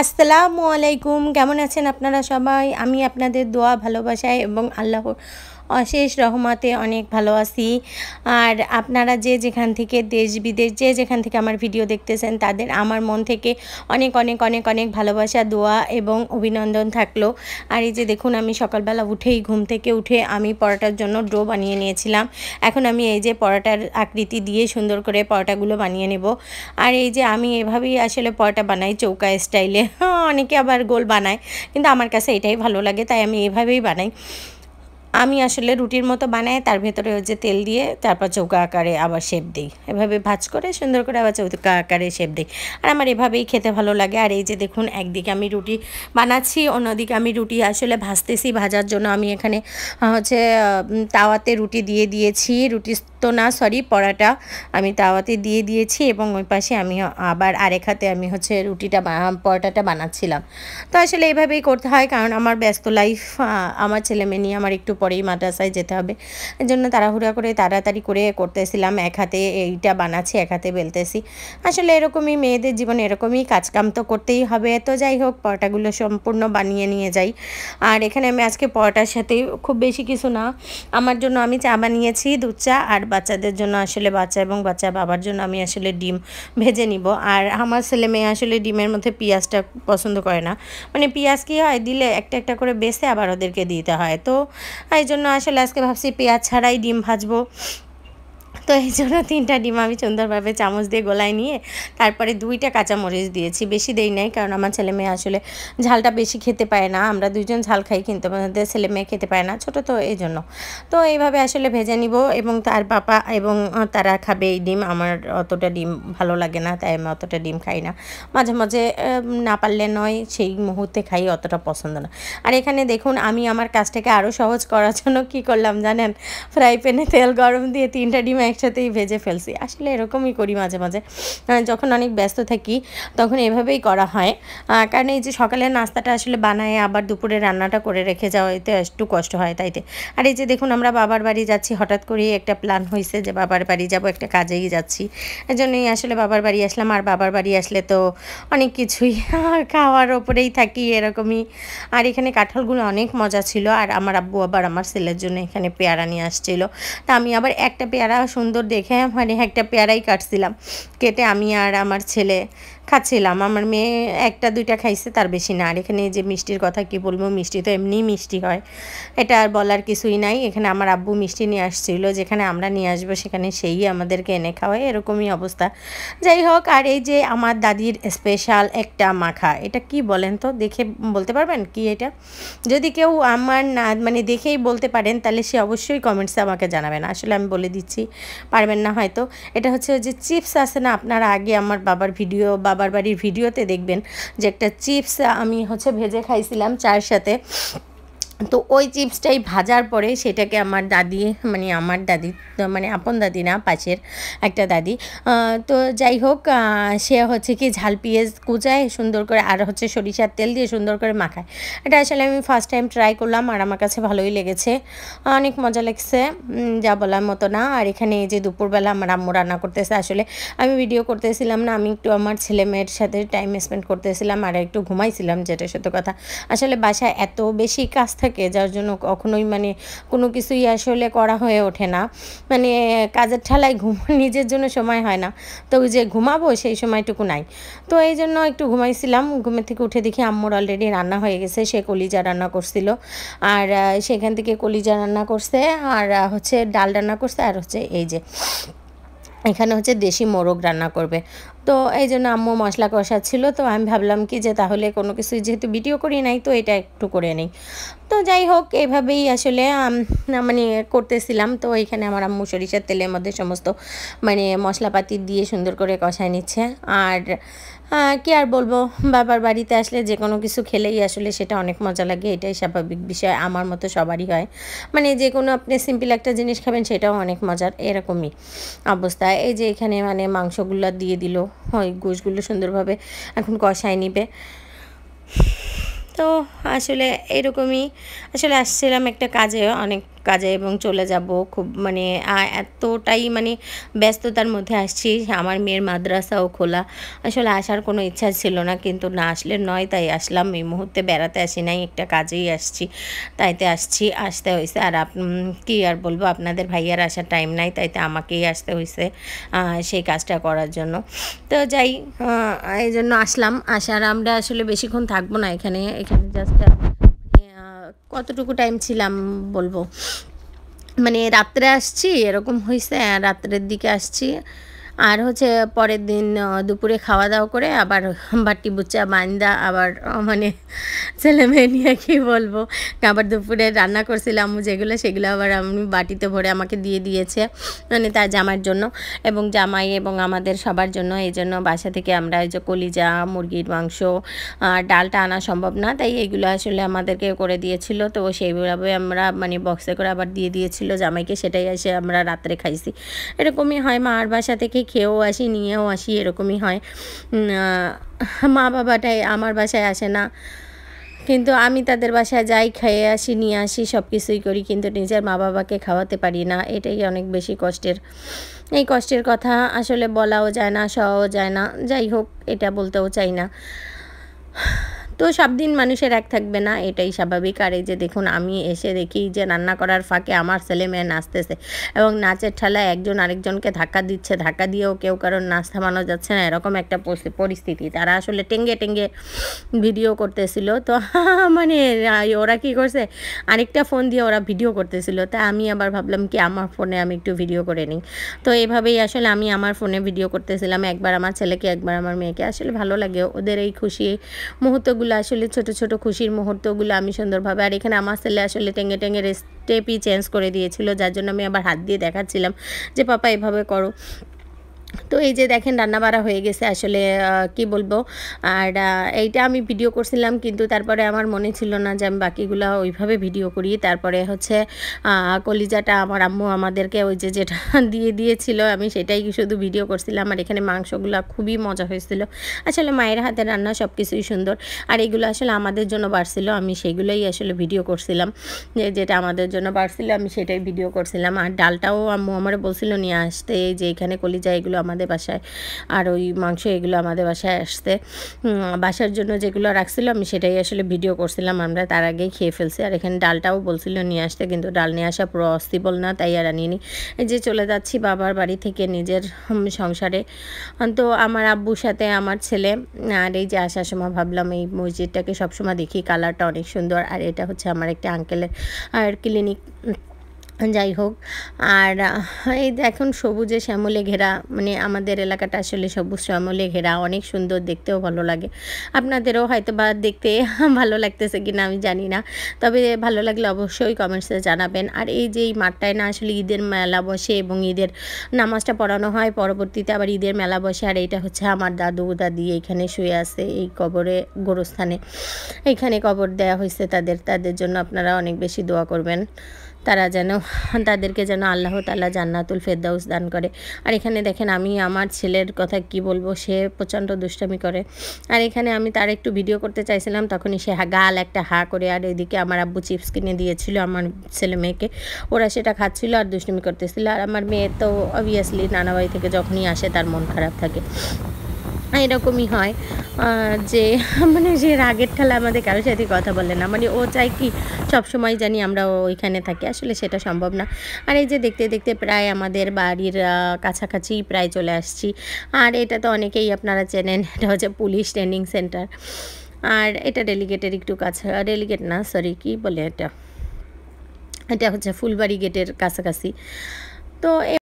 আসসালামু আলাইকুম, কেমন আছেন আপনারা সবাই? আমি আপনাদের দোয়া ভালোবাসায় এবং আল্লাহর অশেষ রহমতে অনেক ভালো আছি। আর আপনারা যে যেখান থেকে দেশ বিদেশ যে যেখান থেকে আমার ভিডিও দেখতেছেন তাদের আমার মন থেকে অনেক অনেক অনেক অনেক ভালোবাসা, দোয়া এবং অভিনন্দন থাকলো। আর এই যে দেখুন, আমি সকালবেলা উঠেই ঘুম থেকে উঠে আমি পরোটার জন্য ডো বানিয়ে নিয়েছিলাম। এখন আমি এই যে পরোটার আকৃতি দিয়ে সুন্দর করে পরোটাগুলো বানিয়ে নেব। আর এই যে আমি এভাবেই আসলে পরোটা বানাই, চৌকা স্টাইলে। অনেকে আবার গোল বানায়, কিন্তু আমার কাছে এটাই ভালো লাগে, তাই আমি এভাবেই বানাই। আমি আসলে রুটির মতো বানাই, তার ভেতরে ওই যে তেল দিয়ে তারপর চৌকা আকারে আবার শেপ দিই, এভাবে ভাজ করে সুন্দর করে আবার চৌকা আকারে শেপ দিই। আর আমার এভাবেই খেতে ভালো লাগে। আর এই যে দেখুন, একদিকে আমি রুটি বানাচ্ছি, অন্যদিকে আমি রুটি আসলে ভাজতেছি। ভাজার জন্য আমি এখানে হচ্ছে তাওয়াতে রুটি দিয়ে দিয়েছি, রুটি তো না সরি পরাটা আমি তাওয়াতে দিয়ে দিয়েছি, এবং ওই পাশে আমি আবার আরেক হাতে আমি হচ্ছে পরোটাটা বানাচ্ছিলাম। তো আসলে এইভাবেই করতে হয়, কারণ আমার ব্যস্ত লাইফ, আমার ছেলে মেয়ে নিয়ে আমার একটু পরেই মাদ্রাসায় যেতে হবে। এর জন্য তাড়াহুড়া করে তাড়াতাড়ি করে করতেছিলাম, এক হাতে এইটা বানাচ্ছি, এক হাতে বেলতেছি। আসলে এরকমই মেয়েদের জীবনে, এরকমই কাজকাম তো করতেই হবে। তো যাই হোক, পরোটাগুলো সম্পূর্ণ বানিয়ে নিয়ে যাই। আর এখানে আমি আজকে পরোটার সাথে খুব বেশি কিছু না, আমার জন্য আমি চা বানিয়েছি, দুধ চা। আর বাচ্চাদের জন্য আসলে বাচ্চা এবং বাচ্চা বাবার জন্য আমি আসলে ডিম ভেজে নিব। আর আমার ছেলে মেয়ে আসলে ডিমের মধ্যে পেঁয়াজটা পছন্দ করে না, মানে পেঁয়াজ কী হয় দিলে একটা একটা করে বেছে আবার ওদেরকে দিতে হয়। তো এই জন্য আসলে আজকে ভাবছি পেঁয়াজ ছাড়াই ডিম ভাজবো। তো এই জন্য 3টা ডিম আমি সুন্দরভাবে চামচ দিয়ে গলায় নিয়ে তারপরে 2টা কাঁচামরিচ দিয়েছি, বেশি দেই নাই, কারণ আমার ছেলে মেয়ে আসলে ঝালটা বেশি খেতে পায় না। আমরা দুজন ঝাল খাই, কিন্তু আমাদের ছেলে মেয়ে খেতে পায় না, ছোটো তো এই জন্য। তো এইভাবে আসলে ভেজে নিব, এবং তার পাপা এবং তারা খাবে এই ডিম। আমার অতটা ডিম ভালো লাগে না, তাই আমি অতটা ডিম খাই না। মাঝে মাঝে না পারলে নয়, সেই মুহূর্তে খাই, অতটা পছন্দ না। আর এখানে দেখুন, আমি আমার কাজটাকে আরও সহজ করার জন্য কী করলাম জানেন? ফ্রাই প্যানে তেল গরম দিয়ে 3টা ডিম একসাথেই ভেজে ফেলছি। আসলে এরকমই করি মাঝে মাঝে, যখন অনেক ব্যস্ত থাকি তখন এভাবেই করা হয়। কারণ এই যে সকালের নাস্তাটা আসলে বানায় আবার দুপুরে রান্নাটা করে রেখে যাওয়া, এতে একটু কষ্ট হয় তাইতে। আর এই যে দেখুন, আমরা বাবার বাড়ি যাচ্ছি, হঠাৎ করেই একটা প্ল্যান হয়েছে যে বাবার বাড়ি যাব, একটা কাজেই যাচ্ছি। এজন্যই আসলে বাবার বাড়ি আসলাম। আর বাবার বাড়ি আসলে তো অনেক কিছুই খাওয়ার ওপরেই থাকি, এরকমই। আর এখানে কাঁঠালগুলো অনেক মজা ছিল। আর আমার আব্বু আবার আমার ছেলের জন্য এখানে পেয়ারা নিয়ে আসছিল। তা আমি আবার একটা পেয়ারা সুন্দর দেখে মানে একটা পেয়ারাই কাটছিলাম, কেটে আমি আর আমার ছেলে খাচ্ছিলাম। আমার মেয়ে 1টা 2টা খাইছে, তার বেশি না। আর এখানে যে মিষ্টির কথা কি বলবো, মিষ্টি তো এমনিই মিষ্টি হয়, এটা আর বলার কিছুই নাই। এখানে আমার আব্বু মিষ্টি নিয়ে আসছিল, যেখানে আমরা নিয়ে আসবো সেখানে সেই আমাদেরকে এনে খাওয়ায়, এরকমই অবস্থা। যাই হোক, আর এই যে আমার দাদির স্পেশাল একটা মাখা, এটা কি বলেন তো, দেখে বলতে পারবেন কি এটা? যদি কেউ আমার না মানে দেখেই বলতে পারেন, তাহলে সে অবশ্যই কমেন্টসে আমাকে জানাবেন। আসলে আমি বলে দিচ্ছি, পারবেন না হয়তো। এটা হচ্ছে যে চিপস আছে না, আপনারা আগে আমার বাবার বাড়ির ভিডিওতে দেখবেন যে একটা চিপস আমি হচ্ছে ভেজে খাইছিলাম চায়ের সাথে। তো ওই চিপসটাই ভাজার পরে সেটাকে আমার দাদি, মানে আমার দাদি মানে আপন দাদি না, পাশের একটা দাদি, তো যাই হোক, সে হচ্ছে কি ঝাল পেঁয়াজ কুচায় সুন্দর করে, আর হচ্ছে সরিষার তেল দিয়ে সুন্দর করে মাখায়। এটা আসলে আমি ফার্স্ট টাইম ট্রাই করলাম, আর আমার কাছে ভালোই লেগেছে, অনেক মজা লাগছে, যা বলার মতো না। আর এখানে এই যে দুপুরবেলা আমার আম্মু রান্না করতেছে। আসলে আমি ভিডিও করতেছিলাম না, আমি একটু আমার ছেলে মেয়ের সাথে টাইম স্পেন্ড করতেছিলাম, আর একটু ঘুমাইছিলাম, যেটা সত্য কথা। আসলে বাসায় এত বেশি কাজ থাকে, যার জন্য কখনোই মানে কোনো কিছুই আসলে করা হয়ে ওঠে না, মানে কাজের ঠেলায় নিজের জন্য সময় হয় না। তো ওই যে ঘুমাবো সেই সময়টুকু নাই, তো এই জন্য একটু ঘুমাইছিলাম। ঘুমের থেকে উঠে দেখি আম্মুর অলরেডি রান্না হয়ে গেছে, সে কলিজা রান্না করছিল। আর সেখান থেকে কলিজা রান্না করছে, আর হচ্ছে ডাল রান্না করছে, আর হচ্ছে এই যে এখানে হচ্ছে দেশি মোরগ রান্না করবে। তো এই জন্য আম্মু মশলা কষাচ্ছিল। তো আমি ভাবলাম কি যে তাহলে কোনো কিছু যেহেতু ভিডিও করি নাই, তো এটা একটু করে নেই। তো যাই হোক, এভাবেই আসলে মানে করতেছিলাম। তো এখানে আমার আম্মু সরিষার তেলের মধ্যে সমস্ত মানে মশলাপাতি দিয়ে সুন্দর করে কষায় নিচ্ছে। আর কি আর বলবো, বাবার বাড়িতে আসলে যে কোনো কিছু খেলেই আসলে সেটা অনেক মজা লাগে, এটাই স্বাভাবিক বিষয়, আমার মতো সবারই হয়। মানে যে কোনো আপনি সিম্পল একটা জিনিস খাবেন সেটাও অনেক মজার, এরকমই অবস্থা। এই যে এখানে মানে মাংসগুলো দিয়ে দিল, ওই গোশগুলো সুন্দরভাবে এখন কষায় নিবে। তো আসলে এরকমই, আসলে আসছিলাম একটা কাজে, অনেক কাজে এবং চলে যাব খুব মানে এতটাই মানে ব্যস্ততার মধ্যে আসছি। আমার মেয়ের মাদ্রাসাও খোলা, আসলে আসার কোনো ইচ্ছা ছিল না, কিন্তু না আসলে নয়, তাই আসলাম। এই মুহূর্তে বেড়াতে আসি নাই, একটা কাজেই আসছি, তাইতে আসতে হয়েছে। আর কি আর বলবো, আপনাদের ভাইয়ার আসার টাইম নাই, তাইতে আমাকেই আসতে হয়েছে সেই কাজটা করার জন্য। তো যাই, এই জন্য আসলাম। আসার আমরা আসলে বেশিক্ষণ থাকবো না এখানে জাস্ট কতটুকু টাইম ছিলাম বলবো, মানে রাত্রে আসছি এরকম হয়েছে, রাত্রের দিকে আসছি। আর হচ্ছে পরের দিন দুপুরে খাওয়া দাওয়া করে আবার বাটি বুচ্চা বান্দা আবার মানে ছেলে মেয়ে নিয়ে কী বলবো, আবার দুপুরে রান্না করছিলাম যেগুলো, সেগুলো আবার আমি বাটিতে ভরে আমাকে দিয়ে দিয়েছে, মানে তার জামাইয়ের জন্য এবং জামাই এবং আমাদের সবার জন্য। এই জন্য বাসা থেকে আমরা এই যে কলিজা, মুরগির মাংস, ডালটা আনা সম্ভব না, তাই এগুলো আসলে আমাদেরকে করে দিয়েছিল। তো সেইভাবে আমরা মানে বক্সে করে আবার দিয়ে দিয়েছিল জামাইকে, সেটাই এসে আমরা রাত্রে খাইছি। এরকমই হয়, মার বাসা থেকে খেয়েও আসি নিয়েও আসি, এরকমই হয়। মা বাবাটাই আমার বাসায় আসে না, কিন্তু আমি তাদের বাসায় যাই, খেয়ে আসি, নিয়ে আসি, সব কিছুই করি, কিন্তু নিজের মা বাবাকে খাওয়াতে পারি না। এটাই অনেক বেশি কষ্টের। এই কষ্টের কথা আসলে বলাও যায় না, সওয়াও যায় না। যাই হোক, এটা বলতেও চাই না। তো সব দিন মানুষের এক থাকবে না, এটাই স্বাভাবিক। আর এই যে দেখুন, আমি এসে দেখি যে রান্না করার ফাঁকে আমার ছেলে মেয়ে নাচতেছে এবং নাচের ঠালায় একজন আরেকজনকে ধাক্কা দিচ্ছে, ধাক্কা দিয়েও কেউ কারোর নাচ থামানো যাচ্ছে না, এরকম একটা পরিস্থিতি। তারা আসলে টেঙ্গে টেঙ্গে ভিডিও করতেছিল। তো মানে ওরা কি করছে, আরেকটা ফোন দিয়ে ওরা ভিডিও করতেছিল, তা আমি আবার ভাবলাম কি আমার ফোনে আমি একটু ভিডিও করে নিই। তো এভাবেই আসলে আমি আমার ফোনে ভিডিও করতেছিলাম, একবার আমার ছেলেকে একবার আমার মেয়েকে। আসলে ভালো লাগে ওদের এই খুশি মুহূর্তগুলো, আসলে ছোট ছোট খুশির মুহূর্তগুলো আমি সুন্দরভাবে। আর এখানে আমার ছেলে আসলে টেঙ্গে টেঙ্গে স্টেপই চেঞ্জ করে দিয়েছিল, যার জন্য আমি আবার হাত দিয়ে দেখাচ্ছিলাম যে পাপা এভাবে করো। তো এই যে দেখেন রান্না বাড়া হয়ে গেছে, আসলে কি বলবো। আর এইটা আমি ভিডিও করছিলাম, কিন্তু তারপরে আমার মনে ছিল না যে আমি বাকিগুলো ওইভাবে ভিডিও করি। তারপরে হচ্ছে কলিজাটা আমার আম্মু আমাদেরকে ওই যে যেটা দিয়ে দিয়েছিল, আমি সেটাই শুধু ভিডিও করছিলাম। আর এখানে মাংসগুলো খুবই মজা হয়েছিল, আসলে মায়ের হাতের রান্না সব কিছুই সুন্দর। আর এগুলো আসলে আমাদের জন্য বাড়ছিল, আমি সেগুলোই আসলে ভিডিও করছিলাম, যেটা আমাদের জন্য বাড়ছিল আমি সেটাই ভিডিও করছিলাম। আর ডালটাও আম্মু আমার বলছিল নিয়ে আসতে, যে এখানে কলিজা এগুলো আমাদের বাসায়, আর ওই মাংস এগুলো আমাদের বাসায় আসতে, বাসার জন্য যেগুলো রাখছিল আমি সেটাই আসলে ভিডিও করছিলাম। আমরা তার আগেই খেয়ে ফেলছি। আর এখানে ডালটাও বলছিল নিয়ে আসতে, কিন্তু ডাল নিয়ে আসা পুরো পসিবল না, তাই আর আনিনি। এই যে চলে যাচ্ছি বাবার বাড়ি থেকে নিজের সংসারে। তো আমার আব্বুর সাথে আমার ছেলে। আর এই যে আসার সময় ভাবলাম এই মসজিদটাকে সবসময় দেখি, কালারটা অনেক সুন্দর। আর এটা হচ্ছে আমার একটা আঙ্কেলের আর ক্লিনিক। যাই হোক, আর এই দেখুন সবুজে শ্যামলে ঘেরা, মানে আমাদের এলাকাটা আসলে সবুজ শ্যামলে ঘেরা, অনেক সুন্দর, দেখতেও ভালো লাগে। আপনাদেরও হয়তো বা দেখতে ভালো লাগতেছে কিনা আমি জানি না, তবে ভালো লাগলে অবশ্যই কমেন্টসে জানাবেন। আর এই যে এই মাঠটায় না আসলে ঈদের মেলা বসে এবং ঈদের নামাজটা পড়ানো হয়, পরবর্তীতে আবার ঈদের মেলা বসে। আর এইটা হচ্ছে আমার দাদু দাদি এইখানে শুয়ে আছে, এই কবরে গোরস্থানে, এইখানে কবর দেওয়া হয়েছে তাদের জন্য আপনারা অনেক বেশি দোয়া করবেন, তারা যেন তাদেরকে যেন আল্লাহ তাআলা জান্নাতুল ফেরদাউস দান করে। আর এখানে দেখেন আমি আমার ছেলের কথা কি বলবো, সে প্রচণ্ড দুষ্টামি করে। আর এখানে আমি তার একটু ভিডিও করতে চাইছিলাম, তখনই সে গাল একটা হা করে। আর এদিকে আমার আব্বু চিপস কিনে দিয়েছিল আমার ছেলে মেয়েকে, ওরা সেটা খাচ্ছিল আর দুষ্টুমি করতেছিল। আর আমার মেয়ে তো অবভিয়াসলি নানা বাড়ি থেকে যখনই আসে তার মন খারাপ থাকে, এরকমই হয় যে মানে যে রাগের ঠালা আমাদের কারোর সাথে কথা বলে না, মানে ও চাই কি সবসময় জানি আমরা ওইখানে থাকি, আসলে সেটা সম্ভব না। আর এই যে দেখতে দেখতে প্রায় আমাদের বাড়ির কাছাকাছি প্রায় চলে আসছি। আর এটা তো অনেকেই আপনারা চেনেন, এটা হচ্ছে পুলিশ ট্রেনিং সেন্টার। আর এটা ডেলিগেটের একটু কাছে, ডেলিগেট না সরি কি বলে এটা হচ্ছে ফুলবাড়ি গেটের কাছাকাছি। তো